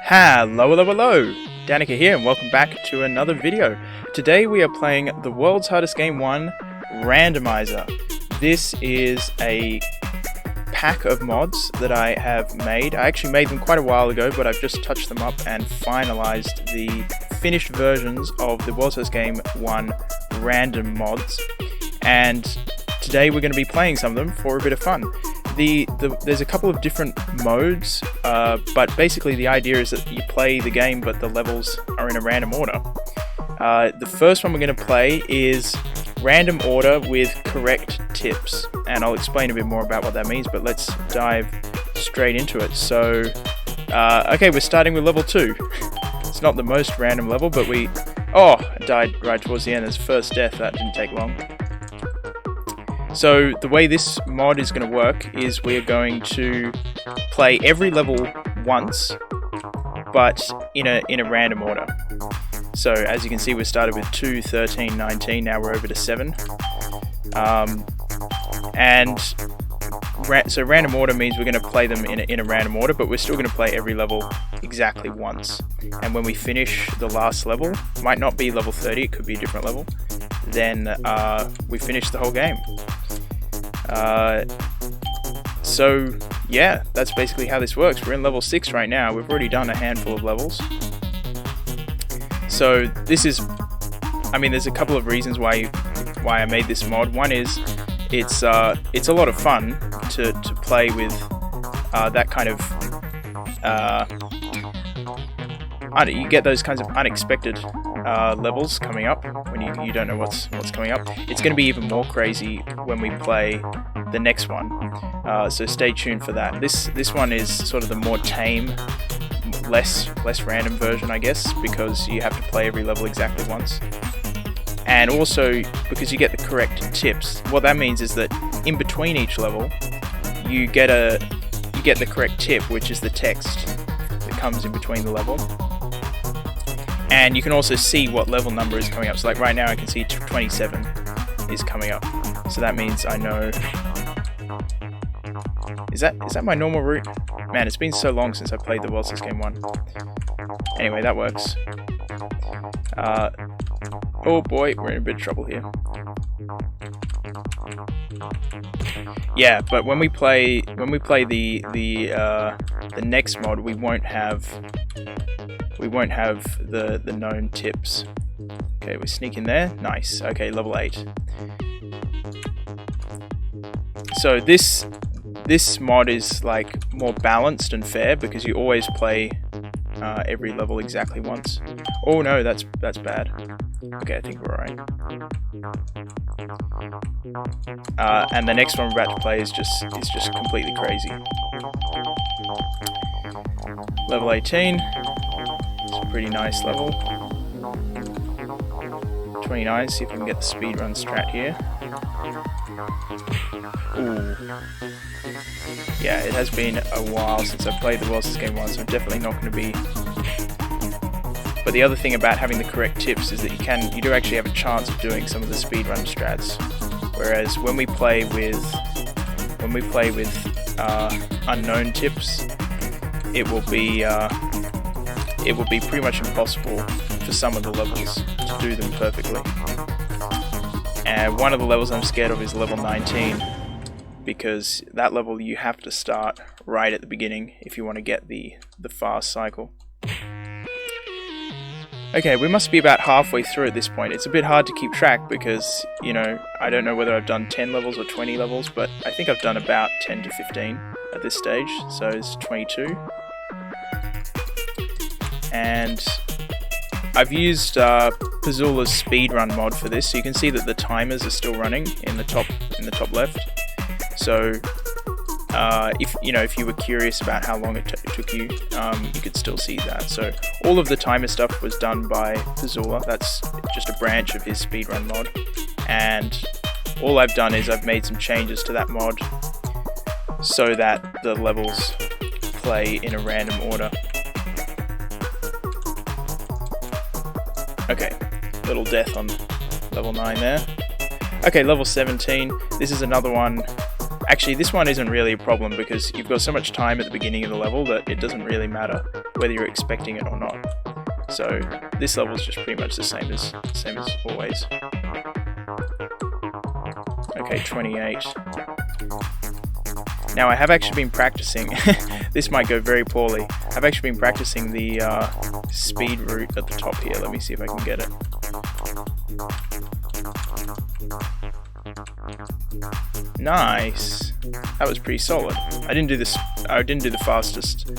Hello, Danica here and welcome back to another video. Today we are playing the world's hardest game 1, Randomizer. This is a pack of mods that I have made. I actually made them quite a while ago, but I've just touched them up and finalized the finished versions of the world's hardest game 1 random mods. And today we're going to be playing some of them for a bit of fun. There's a couple of different modes, but basically the idea is that you play the game but the levels are in a random order. The first one we're going to play is random order with correct tips, and I'll explain a bit more about what that means, but let's dive straight into it. So, okay, we're starting with level 2. It's not the most random level, but I died right towards the end. As first death, that didn't take long. So the way this mod is going to work is we're going to play every level once, but in a random order. So as you can see, we started with 2, 13, 19, now we're over to 7. So random order means we're going to play them in a random order, but we're still going to play every level exactly once. And when we finish the last level, might not be level 30, it could be a different level, then we finish the whole game. So yeah, that's basically how this works. We're in level 6 right now. We've already done a handful of levels. So this is, there's a couple of reasons why I made this mod. One is it's a lot of fun to play with that kind of you get those kinds of unexpected levels coming up when you don't know what's coming up. It's going to be even more crazy when we play the next one, so stay tuned for that. This one is sort of the more tame, less random version, I guess, because you have to play every level exactly once, and also because you get the correct tips. What that means is that in between each level you get the correct tip, which is the text that comes in between the level. And you can also see what level number is coming up. So like right now I can see 27 is coming up. So that means I know... Is that my normal route? Man, it's been so long since I played the world's hardest game 1. Anyway, that works. Oh boy, we're in a bit of trouble here. Yeah, but when we play the next mod, we won't have the known tips. Okay, we sneak in there. Nice. Okay, level 8. So this mod is like more balanced and fair because you always play every level exactly once. Oh no, that's bad. Okay, I think we're alright. And the next one we're about to play is just completely crazy. Level 18. It's a pretty nice level. 29, see if we can get the speedrun strat here. Ooh. Yeah, it has been a while since I've played the world's hardest game 1, so I'm definitely not going to be... But the other thing about having the correct tips is that you do actually have a chance of doing some of the speedrun strats. Whereas when we play with unknown tips, it will be pretty much impossible for some of the levels to do them perfectly. And one of the levels I'm scared of is level 19, because that level you have to start right at the beginning if you want to get the fast cycle. Okay, we must be about halfway through at this point. It's a bit hard to keep track because, I don't know whether I've done 10 levels or 20 levels, but I think I've done about 10 to 15 at this stage, so it's 22. And I've used Pzula's speedrun mod for this, so you can see that the timers are still running in the top left. So if you were curious about how long it took you, you could still see that. So all of the timer stuff was done by Pzula. That's just a branch of his speedrun mod, and all I've done is I've made some changes to that mod so that the levels play in a random order. Okay, little death on level 9 there. Okay, level 17. This is another one Actually, this one isn't really a problem because you've got so much time at the beginning of the level that it doesn't really matter whether you're expecting it or not. So this level is just pretty much the same as always. Okay, 28. Now I have actually been practicing. This might go very poorly. I've actually been practicing the speed route at the top here. Let me see if I can get it. Nice. That was pretty solid. I didn't do this. I didn't do the fastest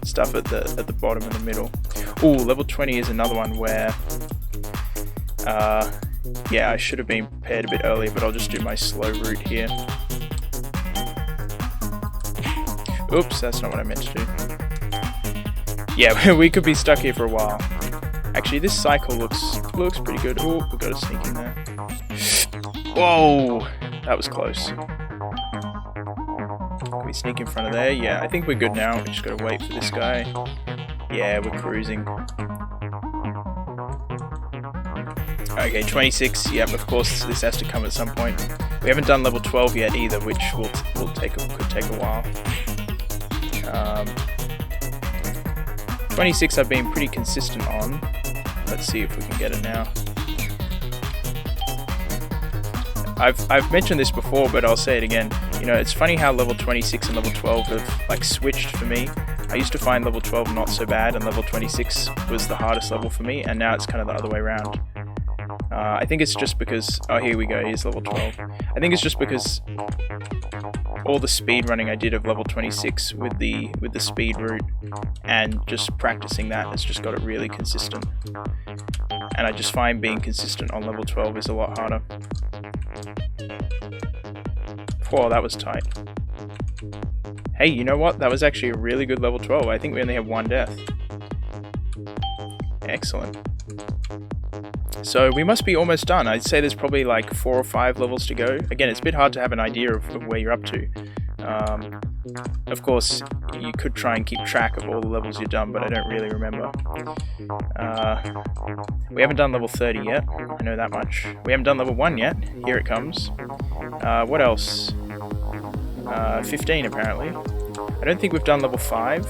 stuff at the bottom and the middle. Ooh, level 20 is another one where, yeah, I should have been prepared a bit earlier, but I'll just do my slow route here. Oops, that's not what I meant to do. Yeah, we could be stuck here for a while. Actually, this cycle looks pretty good. Oh, we got to sneak in there. Whoa, that was close. Can we sneak in front of there? Yeah, I think we're good now. We just got to wait for this guy. Yeah, we're cruising. Okay, 26. Yep, of course this has to come at some point. We haven't done level 12 yet either, which could take a while. 26 I've been pretty consistent on. Let's see if we can get it now. I've mentioned this before, but I'll say it again. You know, it's funny how level 26 and level 12 have like switched for me. I used to find level 12 not so bad, and level 26 was the hardest level for me, and now it's kind of the other way around. I think it's just because... Oh, here we go, here's level 12. I think it's just because all the speed running I did of level 26 with the speed route, and just practicing that has just got it really consistent. And I just find being consistent on level 12 is a lot harder. Whoa, that was tight. Hey, you know what? That was actually a really good level 12. I think we only have one death. Excellent. So we must be almost done. I'd say there's probably like 4 or 5 levels to go. Again, it's a bit hard to have an idea of where you're up to. Of course, you could try and keep track of all the levels you've done, but I don't really remember. We haven't done level 30 yet. I know that much. We haven't done level 1 yet. Here it comes. What else? 15 apparently. I don't think we've done level 5,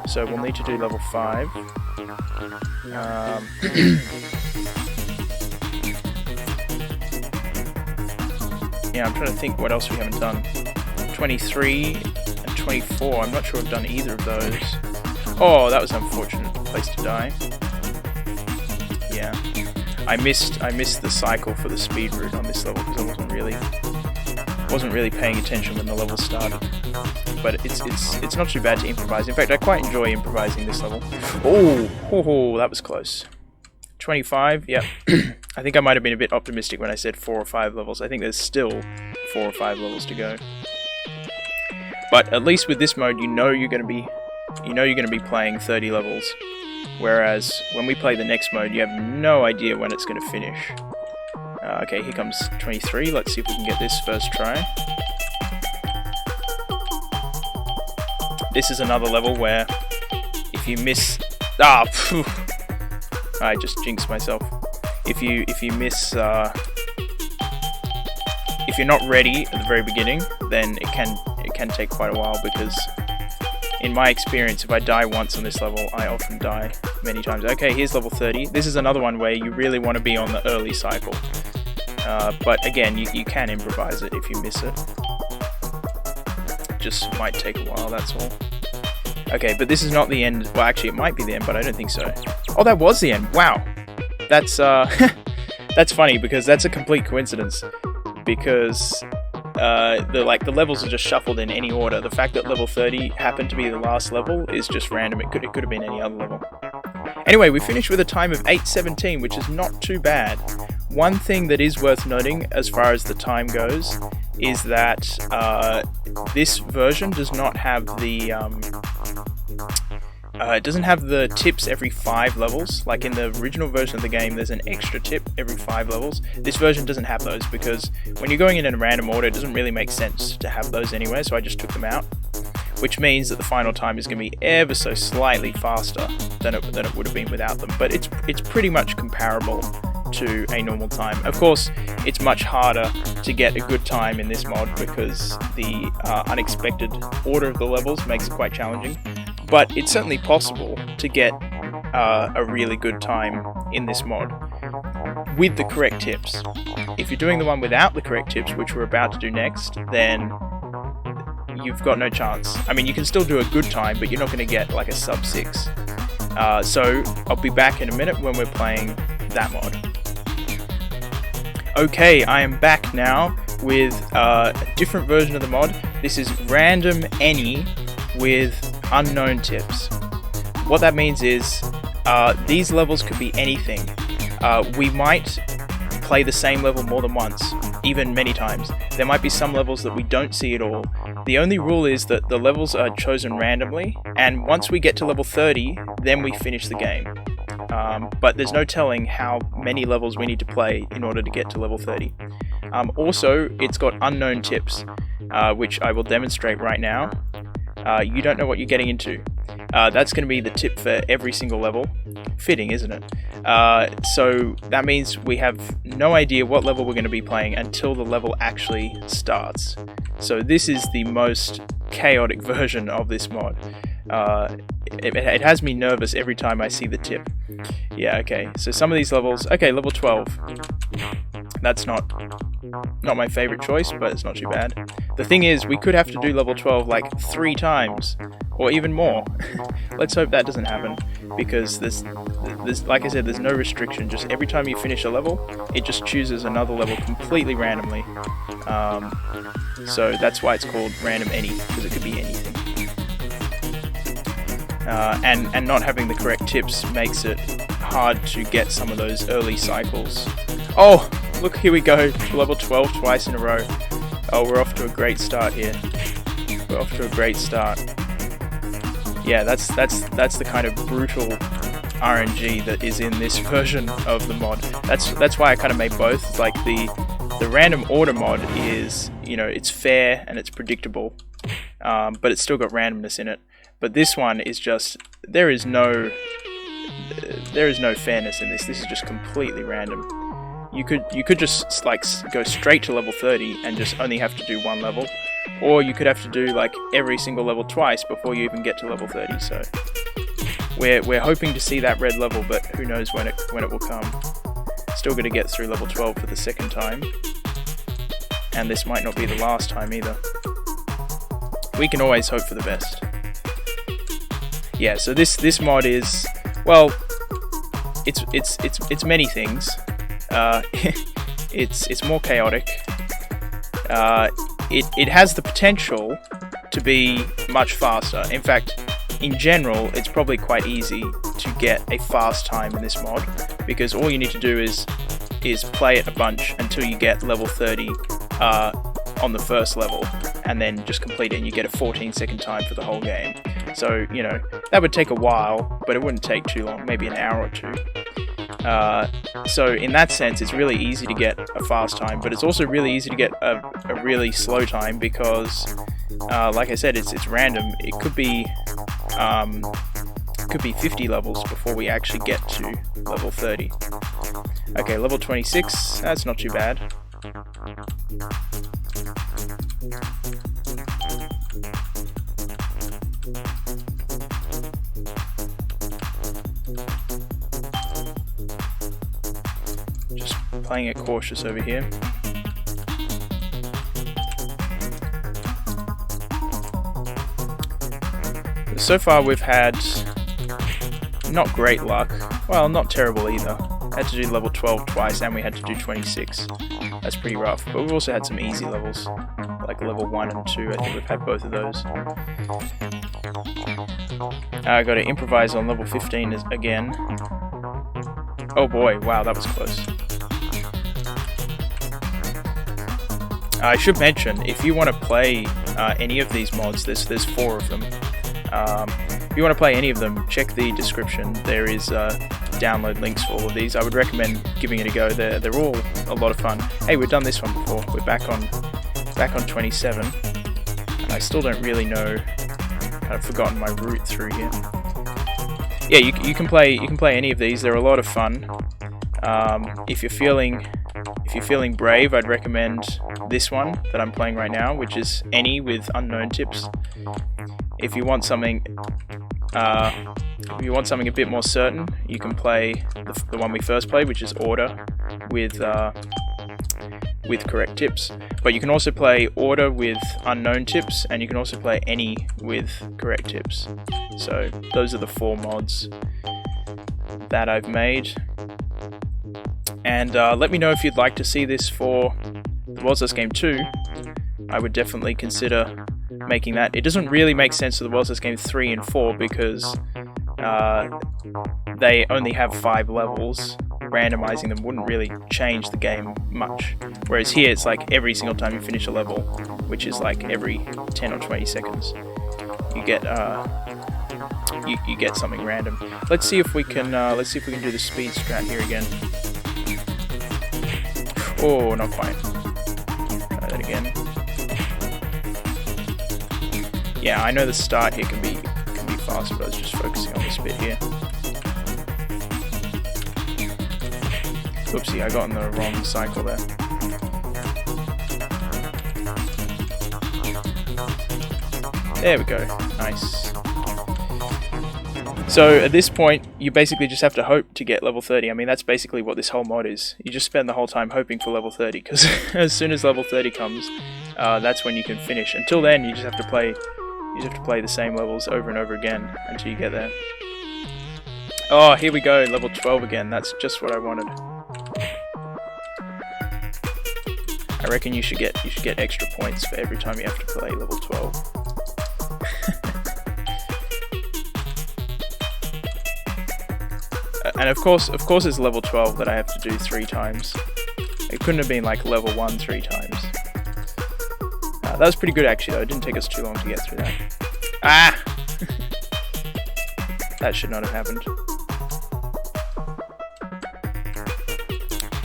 so we'll need to do level 5. Yeah, I'm trying to think what else we haven't done. 23 and 24, I'm not sure I've done either of those. Oh, that was an unfortunate place to die. Yeah, I missed the cycle for the speed route on this level because I wasn't really paying attention when the level started. But it's not too bad to improvise. In fact, I quite enjoy improvising this level. Oh, that was close. 25, yeah. I think I might have been a bit optimistic when I said 4 or 5 levels. I think there's still 4 or 5 levels to go. But at least with this mode, you know you're going to be playing 30 levels. Whereas when we play the next mode, you have no idea when it's going to finish. Okay, here comes 23. Let's see if we can get this first try. This is another level where if you miss... Ah, phew. I just jinxed myself. If you miss... if you're not ready at the very beginning, then it can take quite a while, because in my experience, if I die once on this level, I often die many times. Okay, here's level 30. This is another one where you really want to be on the early cycle. But again, you can improvise it if you miss it. Just might take a while, that's all. Okay, but this is not the end. Well, actually, it might be the end, but I don't think so. Oh, that was the end. Wow. That's that's funny, because that's a complete coincidence. Because the levels are just shuffled in any order. The fact that level 30 happened to be the last level is just random. It could have been any other level. Anyway, we finished with a time of 8:17, which is not too bad. One thing that is worth noting as far as the time goes is that this version does not have the it doesn't have the tips every 5 levels. Like in the original version of the game, there's an extra tip every 5 levels. This version doesn't have those, because when you're going in a random order, it doesn't really make sense to have those anyway, so I just took them out. Which means that the final time is going to be ever so slightly faster than it would have been without them. But it's pretty much comparable to a normal time. Of course, it's much harder to get a good time in this mod because the unexpected order of the levels makes it quite challenging, but it's certainly possible to get a really good time in this mod with the correct tips. If you're doing the one without the correct tips, which we're about to do next, then you've got no chance. I mean, you can still do a good time, but you're not going to get like a sub 6. So I'll be back in a minute when we're playing that mod. Okay, I am back now with a different version of the mod. This is random any with unknown tips. What that means is these levels could be anything. We might play the same level more than once, even many times. There might be some levels that we don't see at all. The only rule is that the levels are chosen randomly, and once we get to level 30, then we finish the game. But there's no telling how many levels we need to play in order to get to level 30. Also, it's got unknown tips, which I will demonstrate right now. You don't know what you're getting into. That's going to be the tip for every single level. Fitting, isn't it? So that means we have no idea what level we're going to be playing until the level actually starts. So this is the most chaotic version of this mod. It has me nervous every time I see the tip. Yeah, okay, so some of these levels... Okay, level 12. That's not my favorite choice, but it's not too bad. The thing is, we could have to do level 12 like 3 times, or even more. Let's hope that doesn't happen, because there's like I said, there's no restriction. Just every time you finish a level, it just chooses another level completely randomly. So that's why it's called random any, because it could be anything. And not having the correct tips makes it hard to get some of those early cycles. Oh, look, here we go, level 12 twice in a row. Oh, we're off to a great start here. We're off to a great start. Yeah, that's the kind of brutal RNG that is in this version of the mod. That's why I kind of made both. Like the random order mod is, you know, it's fair and it's predictable, but it's still got randomness in it. But this one is just, there is no fairness in this. This is just completely random. You could just like go straight to level 30 and just only have to do one level, or you could have to do like every single level twice before you even get to level 30. So we're hoping to see that red level, but who knows when it will come. Still going to get through level 12 for the second time, and this might not be the last time either. We can always hope for the best. Yeah, so this mod is, well, it's many things. It's more chaotic. It has the potential to be much faster. In fact, in general, it's probably quite easy to get a fast time in this mod, because all you need to do is play it a bunch until you get level 30 on the first level, and then just complete it, and you get a 14-second time for the whole game. So, you know, that would take a while, but it wouldn't take too long, maybe an hour or two. So in that sense, it's really easy to get a fast time, but it's also really easy to get a really slow time, because, like I said, it's random. It could be 50 levels before we actually get to level 30. Okay, level 26, that's not too bad. Just playing it cautious over here. So far we've had not great luck. Well, not terrible either. Had to do level 12 twice, and we had to do 26. That's pretty rough, but we've also had some easy levels, like level 1 and 2. I think we've had both of those. I got to improvise on level 15 again. Oh boy, wow, that was close. I should mention, if you want to play any of these mods, there's 4 of them. If you want to play any of them, check the description. There is download links for all of these. I would recommend giving it a go. They're all a lot of fun. Hey, we've done this one before. We're back on 27, and I still don't really know. I've forgotten my route through here. Yeah, you can play any of these. They're a lot of fun. If you're feeling brave, I'd recommend this one that I'm playing right now, which is any with unknown tips. If you want something a bit more certain, you can play the one we first played, which is order with correct tips. But you can also play order with unknown tips, and you can also play any with correct tips. So those are the 4 mods that I've made. And let me know if you'd like to see this for the World's Last Game 2. I would definitely consider making that. It doesn't really make sense for the World's Last Game 3 and 4 because they only have 5 levels. Randomizing them wouldn't really change the game much. Whereas here it's like every single time you finish a level, which is like every 10 or 20 seconds, you get you get something random. Let's see if we can do the speed strat here again. Oh, not quite. Try that again. Yeah, I know the start here can be fast, but I was just focusing on this bit here. Oopsie, I got in the wrong cycle there. There we go. Nice. So at this point, you basically just have to hope to get level 30. I mean, that's basically what this whole mod is. You just spend the whole time hoping for level 30, because as soon as level 30 comes, that's when you can finish. Until then, you just have to play the same levels over and over again until you get there. Oh, here we go, level 12 again. That's just what I wanted. I reckon you should get extra points for every time you have to play level 12. And of course it's level 12 that I have to do 3 times. It couldn't have been like level 1 3 times. That was pretty good actually though, it didn't take us too long to get through that. Ah! That should not have happened.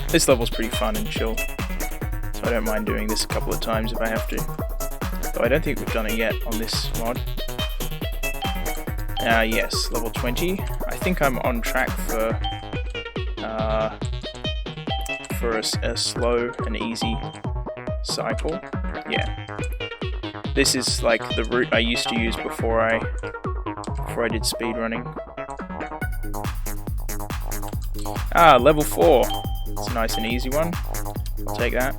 This level's pretty fun and chill, so I don't mind doing this a couple of times if I have to. Though I don't think we've done it yet on this mod. Yes, level 20. I think I'm on track for a slow and easy cycle. Yeah. This is like the route I used to use before I did speedrunning. Ah, level 4. It's a nice and easy one. I'll take that.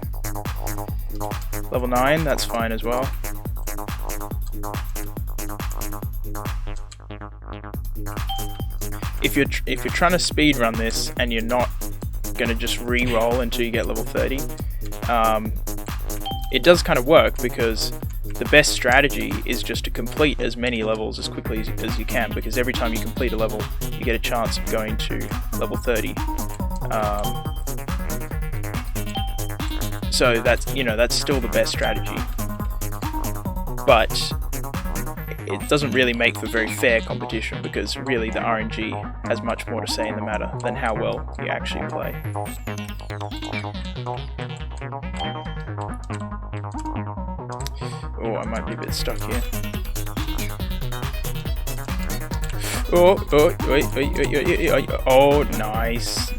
Level 9, that's fine as well. If you're trying to speedrun this and you're not going to just re-roll until you get level 30, it does kind of work because the best strategy is just to complete as many levels as quickly as you can, because every time you complete a level you get a chance of going to level 30. So that's still the best strategy, but it doesn't really make for very fair competition because really the RNG has much more to say in the matter than how well you actually play. Oh, I might be a bit stuck here. Oh, nice.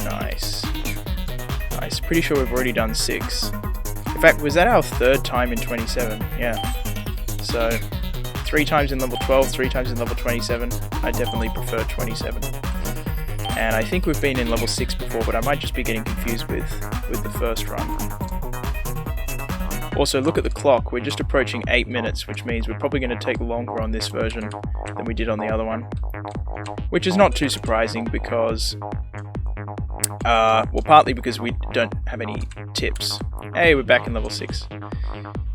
Pretty sure we've already done 6. In fact, was that our 3rd time in 27? Yeah. So 3 times in level 12, 3 times in level 27. I definitely prefer 27. And I think we've been in level 6 before, but I might just be getting confused with the first run. Also, look at the clock. We're just approaching 8 minutes, which means we're probably going to take longer on this version than we did on the other one. Which is not too surprising because... well, partly because we don't have any tips. Hey, we're back in level 6.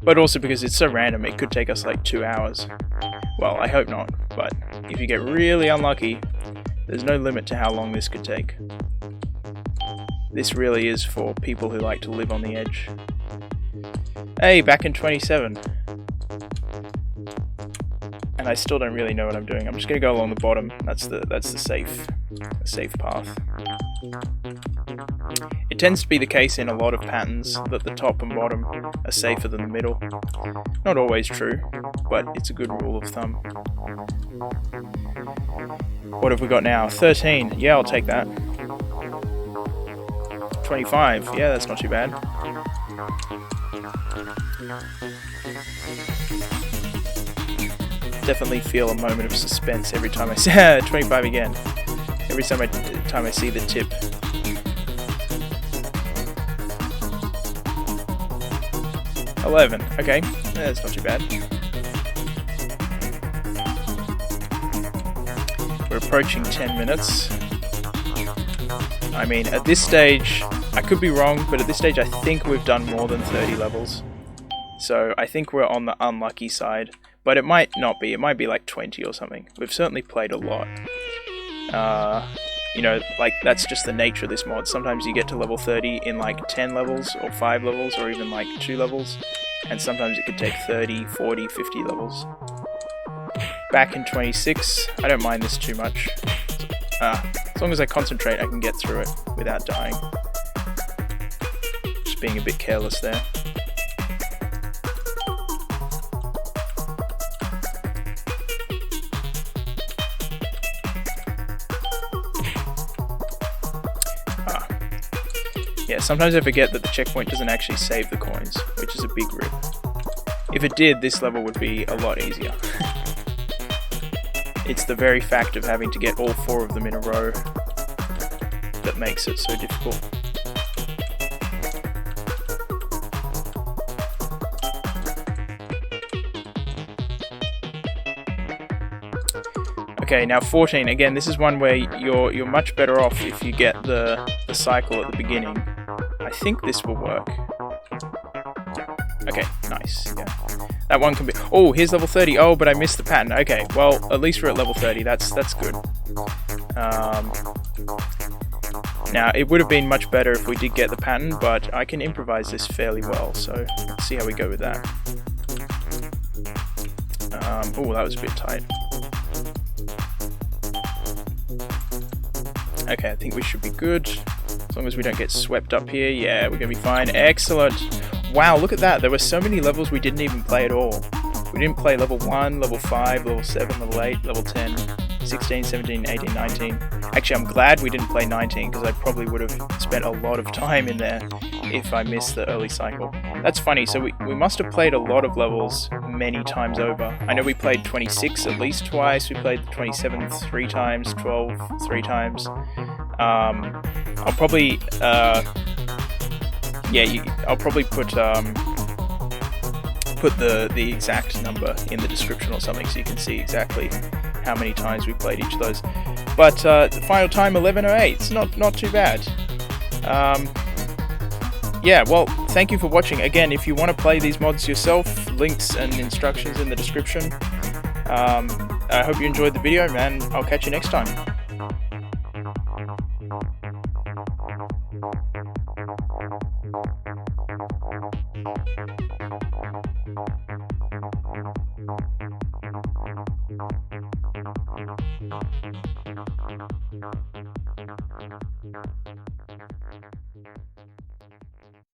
But also because it's so random, it could take us like 2 hours. Well, I hope not, but if you get really unlucky, there's no limit to how long this could take. This really is for people who like to live on the edge. Hey, back in 27. And I still don't really know what I'm doing. I'm just going to go along the bottom. That's the safe path. It tends to be the case in a lot of patterns that the top and bottom are safer than the middle. Not always true, but it's a good rule of thumb. What have we got now? 13. Yeah, I'll take that. 25. Yeah, that's not too bad. Definitely feel a moment of suspense every time I see 25 again. Every time I see the tip. $11. Okay, that's not too bad. We're approaching 10 minutes. I mean, at this stage, I could be wrong, but at this stage I think we've done more than 30 levels. So I think we're on the unlucky side. But it might not be. It might be like 20 or something. We've certainly played a lot. You know, like, that's just the nature of this mod. Sometimes you get to level 30 in like 10 levels, or 5 levels, or even like 2 levels. And sometimes it could take 30, 40, 50 levels. Back in 26. I don't mind this too much. As long as I concentrate, I can get through it without dying. Just being a bit careless there. Yeah, sometimes I forget that the checkpoint doesn't actually save the coins, which is a big rip. If it did, this level would be a lot easier. It's the very fact of having to get all 4 of them in a row that makes it so difficult. Okay, now 14. Again, this is one where you're much better off if you get the cycle at the beginning. I think this will work. Okay, nice. Yeah, that one can be. Oh, here's level 30. Oh, but I missed the pattern. Okay, well, at least we're at level 30. That's good. Now, it would have been much better if we did get the pattern, but I can improvise this fairly well. So let's see how we go with that. Oh, that was a bit tight. Okay, I think we should be good. As long as we don't get swept up here. Yeah, we're going to be fine. Excellent. Wow, look at that. There were so many levels we didn't even play at all. We didn't play level 1, level 5, level 7, level 8, level 10, 16, 17, 18, 19. Actually, I'm glad we didn't play 19 because I probably would have spent a lot of time in there if I missed the early cycle. That's funny. So we must have played a lot of levels many times over. I know we played 26 at least twice. We played 27 3 times, 12 3 times. I'll probably I'll probably put the exact number in the description or something so you can see exactly how many times we played each of those. But the final time 11:08. It's not too bad. Yeah, well, thank you for watching. Again, if you want to play these mods yourself, links and instructions in the description. I hope you enjoyed the video, man. I'll catch you next time.